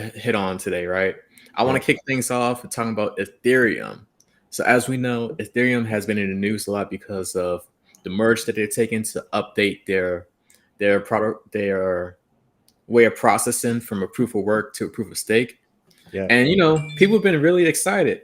hit on today, right? I want Yeah. to kick things off with talking about Ethereum. So as we know, Ethereum has been in the news a lot because of the merge that they're taking to update their way of processing from a proof of work to a proof of stake. Yeah. And people have been really excited.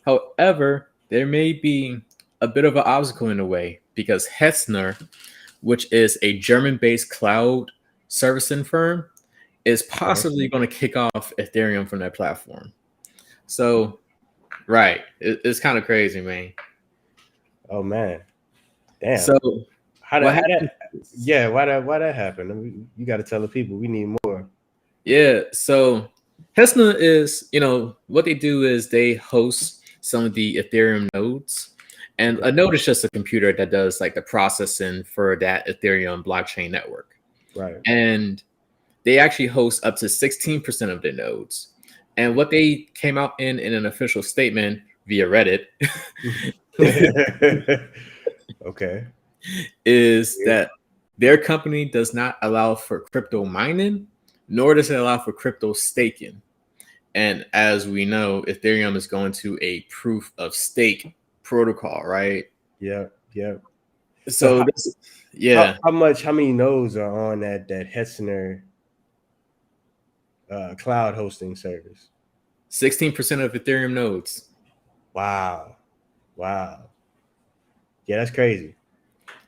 However, there may be a bit of an obstacle in the way because Hetzner, which is a German-based cloud servicing firm, is Okay. possibly going to kick off Ethereum from that platform. So, right, it's kind of crazy, man. Oh man. Damn. So, How what that? happened? Yeah. Why that happened? I mean, you got to tell the people we need more. Yeah, so Hetzner is, what they do is they host some of the Ethereum nodes. And Yeah. a node is just a computer that does like the processing for that Ethereum blockchain network. Right. And they actually host up to 16% of their nodes. And what they came out in an official statement via Reddit Okay. is Weird. that their company does not allow for crypto mining, nor does it allow for crypto staking. And as we know, Ethereum is going to a proof of stake protocol, right? Yeah. Yeah. So So this, yeah, how many nodes are on that Hetzner cloud hosting service? 16% of Ethereum nodes. Wow. Wow. Yeah, that's crazy.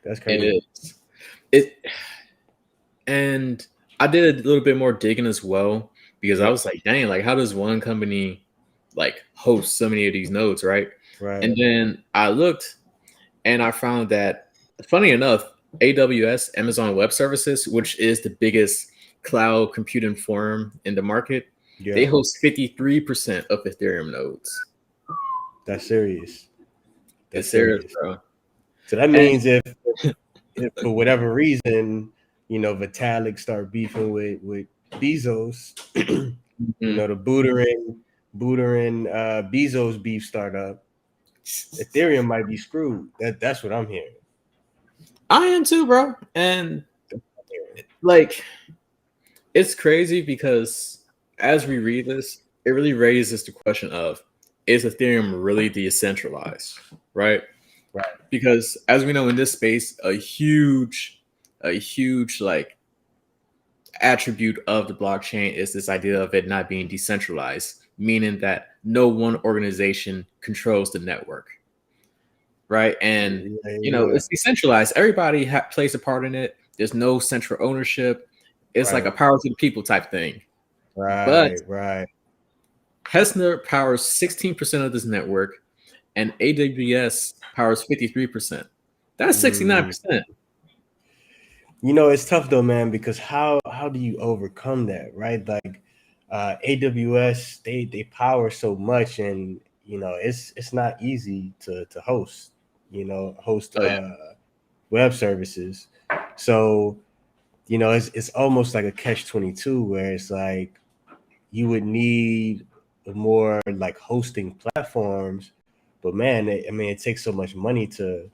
That's It crazy. is. It and I did a little bit more digging as well because I Yeah. was like, dang, like how does one company like host so many of these nodes, right? Right. And then I looked and I found that, funny enough, AWS, Amazon Web Services, which is the biggest cloud computing firm in the market, they Yeah. host 53% of Ethereum nodes. That's serious. That's It's serious, serious. bro. So that And means if for whatever reason, Vitalik start beefing with Bezos, mhm. the Buterin Bezos beef startup, Ethereum might be screwed. That's what I'm hearing. I am too, bro. And like, it's crazy because as we read this, it really raises the question of, is Ethereum really decentralized, right? Right. Because as we know in this space, a huge like attribute of the blockchain is this idea of it not being decentralized, meaning that no one organization controls the network, right? And Yeah, yeah. it's decentralized. Everybody plays a part in it. There's no central ownership. It's like a Right. power to the people type thing. But Right. Right. Hessner powers 16% of this network, and AWS powers 53%. That's Mm. 69%. It's tough though, man, because how do you overcome that, right? Like AWS, they power so much, and it's not easy to host, host Oh yeah. web services. So it's almost like a catch-22 where it's like you would need more like hosting platforms, but man, I mean, it takes so much money to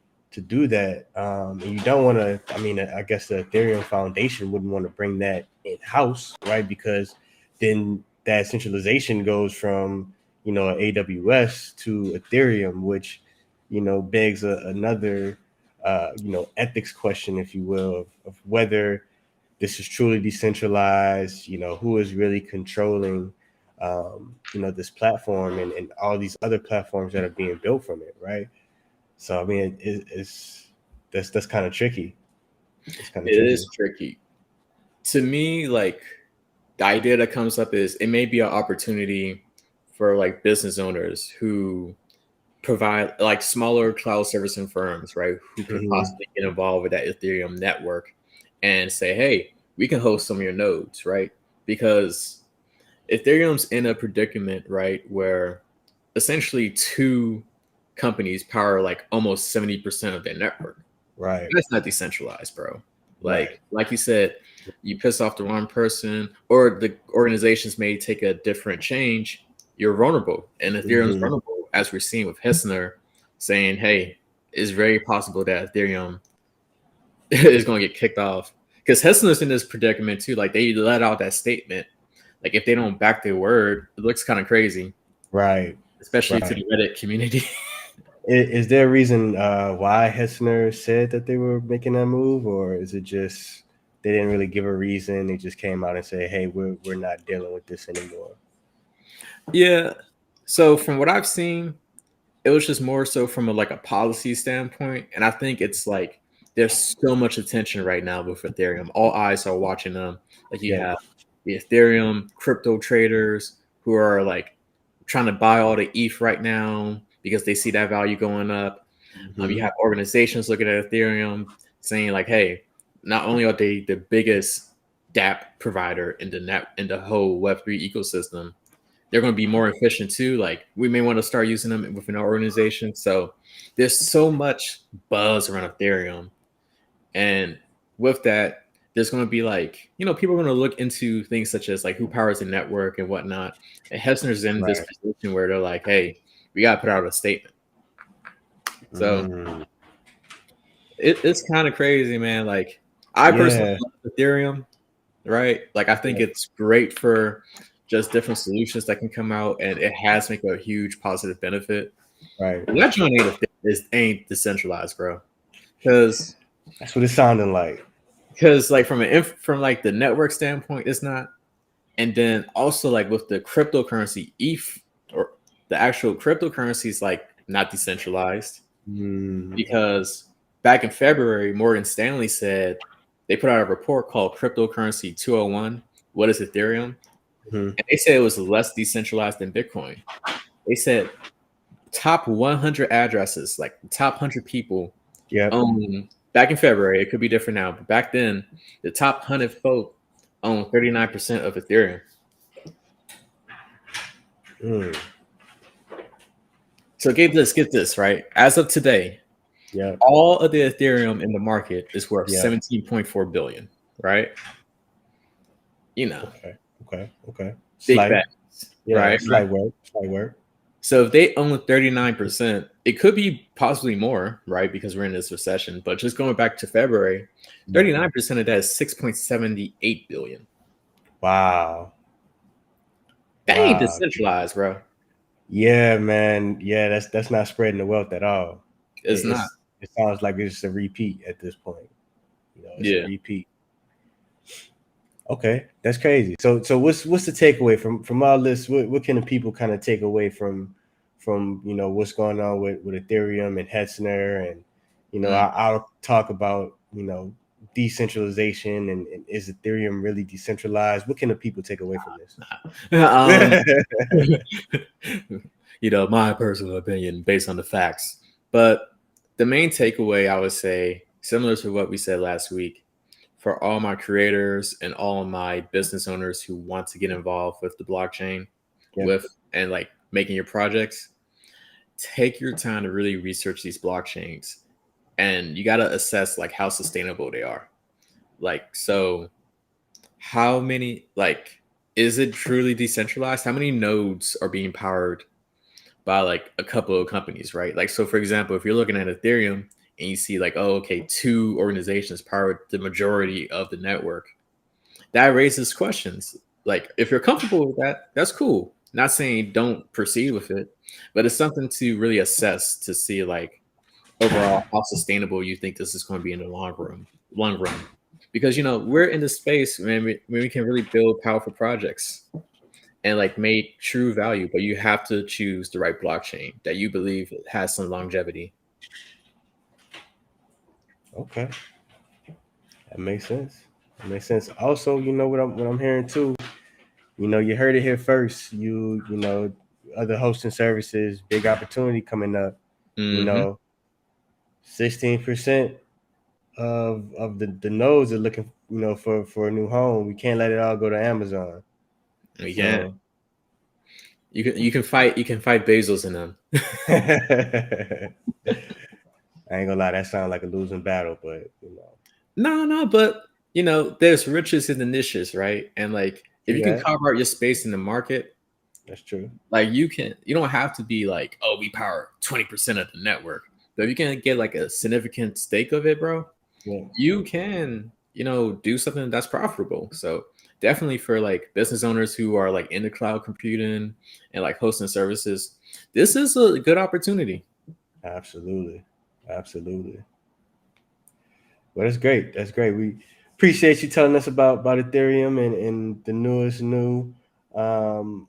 do that, and you don't want to. I mean, I guess the Ethereum Foundation wouldn't want to bring that in house, right? Because then that centralization goes from AWS to Ethereum, which begs another ethics question, if you will, of whether this is truly decentralized, who is really controlling this platform and all these other platforms that are being built from it, right? So I mean, it's that's kind of tricky. It's kind of It tricky. is tricky. To me, like the idea that comes up is it may be an opportunity for like business owners who provide like smaller cloud servicing firms, right? Who could Hmm. possibly get involved with that Ethereum network and say, hey, we can host some of your nodes, right? Because Ethereum's in a predicament, right, where essentially two companies power like almost 70% of their network. Right, That's not decentralized, bro. right. Like you said, you piss off the wrong person, or the organizations may take a different change. You're vulnerable, and Ethereum's Hmm. vulnerable, as we're seeing with Hetzner saying, "Hey, it's very possible that Ethereum is going to get kicked off." Because Hetzner's in this predicament too. Like they let out that statement, like if they don't back their word, it looks kind of crazy, Right. especially to Right. the Reddit community. Is there a reason why Hetzner said that they were making that move, or is it just they didn't really give a reason? They just came out and say, "Hey, we're not dealing with this anymore." Yeah. So from what I've seen, it was just more so from a policy standpoint, and I think it's like there's so much attention right now with Ethereum. All eyes are watching them. Like you Yep. have the Ethereum crypto traders who are like trying to buy all the ETH right now because they see that value going up. You Mm-hmm. have organizations looking at Ethereum saying like, "Hey, not only are they the biggest DAPP provider in the whole Web3 ecosystem, they're going to be more efficient too. Like we may want to start using them within our organization." So there's so much buzz around Ethereum, and with that, there's going to be like people are going to look into things such as like who powers the network and whatnot. And Hetzner's in this Right. position where they're like, "Hey, we got to put out a statement." So Mm. it's kind of crazy, man. Like I personally Yeah. love Ethereum, right? Like I think Yeah. it's great for just different solutions that can come out, and it has make a huge positive benefit. Right. But that joint ain't decentralized, bro. Because That's what it sounded like. like from like the network standpoint, it's not. And then also like with the cryptocurrency ETH or the actual cryptocurrency is like not decentralized Mm. because back in February, Morgan Stanley said they put out a report called Cryptocurrency 201. What is Ethereum? Mm-hmm. And they said it was less decentralized than Bitcoin. They said top 100 addresses, like the top 100 people Yep. own, back in February, it could be different now, but back then, the top 100 folk own 39% of Ethereum. Mm. So get this, right? As of today, Yep. all of the Ethereum in the market is worth Yep. 17.4 billion, right? Okay. Okay. Okay. Big Slight. facts, Yeah. right? Slight work. Slight work. So if they own 39%, it could be possibly more, right? Because we're in this recession. But just going back to February, Yep. 39% of that is 6.78 billion. Wow. That ain't Wow. decentralized, bro. Yeah, man. Yeah, that's not spreading the wealth at all. It's not. It sounds like it's a repeat at this point. It's a Yeah. repeat. Okay, that's crazy. So what's the takeaway from all this? What can the people kind of take away from what's going on with Ethereum and Hetzner and I'll talk about decentralization and is Ethereum really decentralized? What can the people take away from this? um, my personal opinion based on the facts. But the main takeaway, I would say, similar to what we said last week, for all my creators and all my business owners who want to get involved with the blockchain, Yep. and like making your projects, take your time to really research these blockchains, and you got to assess like how sustainable they are. Like, so how many, like, is it truly decentralized? How many nodes are being powered by like a couple of companies, right? Like, so for example, if you're looking at Ethereum and you see like, oh, okay, two organizations powered the majority of the network, that raises questions. Like, if you're comfortable with that, that's cool. Not saying don't proceed with it, but it's something to really assess to see like overall how sustainable you think this is going to be in the long run. Because we're in the space when we can really build powerful projects and like make true value, but you have to choose the right blockchain that you believe has some longevity. Okay, that makes sense. That makes sense. Also, what I'm hearing too. You heard it here first. Other hosting services, big opportunity coming up. You Mm-hmm. know, 16% of the nodes are looking, for a new home. We can't let it all go to Amazon. We can. So You can fight Bezos in them. I ain't gonna lie, that sounds like a losing battle, but No, but there's riches in the niches, right? And like if you can yeah, carve out your space in the market, that's true. like you don't have to be like, oh, we power 20% of the network. But if you can get like a significant stake of it, bro, Yeah, you can do something that's profitable. So definitely for like business owners who are like into cloud computing and like hosting services, this is a good opportunity. Absolutely. Absolutely. Well, that's great. That's great. We appreciate you telling us about Ethereum and the newest new on